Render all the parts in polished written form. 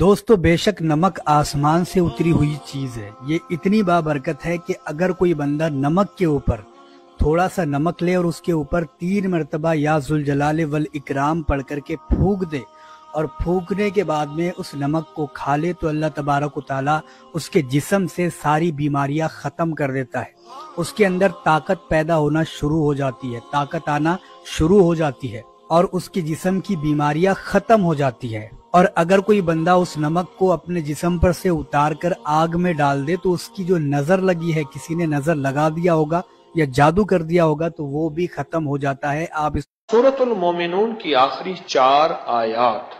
دوستو بے شک نمک آسمان سے اتری ہوئی چیز ہے۔ یہ اتنی بابرکت ہے کہ اگر کوئی بندہ نمک کے اوپر تھوڑا سا نمک لے اور اس کے اوپر 3 مرتبہ یا ذوالجلال والاکرام پڑھ کر کے پھونک دے اور پھونکنے کے بعد میں اس نمک کو کھا لے تو اللہ تبارک و تعالیٰ اس کے جسم سے ساری بیماریاں ختم کر دیتا ہے۔ اس کے اندر طاقت پیدا ہونا شروع ہو جاتی ہے، طاقت آنا شروع ہو جاتی ہے اور اس کے جسم کی بیماریاں ختم ہو جاتی ہے۔ اور اگر کوئی بندہ اس نمک کو اپنے جسم پر سے اتار کر آگ میں ڈال دے تو اس کی جو نظر لگی ہے، کسی نے نظر لگا دیا ہوگا یا جادو کر دیا ہوگا، تو وہ بھی ختم ہو جاتا ہے۔ آپ سورۃ المومنون کی آخری 4 آیات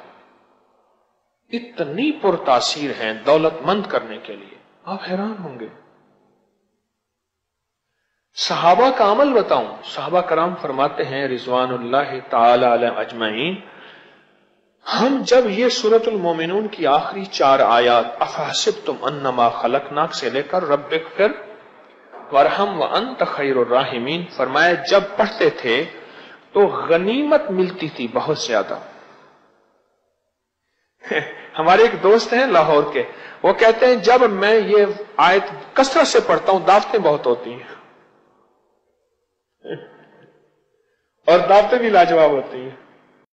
اتنی پرتاثیر ہیں دولت مند کرنے کے لیے، آپ حیران ہوں گے۔ صحابہ کا عمل بتاؤں، صحابہ کرام فرماتے ہیں رضوان اللہ تعالی علیہم اجمعین، ہم جب یہ سورۃ المومنون کی آخری 4 آیات افحسبتم انما خلقناک سے لے کر رب اغفر وارحم وانت خیر الراحمین فرمایا، جب پڑھتے تھے تو غنیمت ملتی تھی بہت زیادہ۔ ہمارے ایک دوست ہیں لاہور کے، وہ کہتے ہیں جب میں یہ آیت کثرت سے پڑھتا ہوں دعوتیں بہت ہوتی ہیں، اور دعوتیں بھی لاجواب ہوتی ہیں۔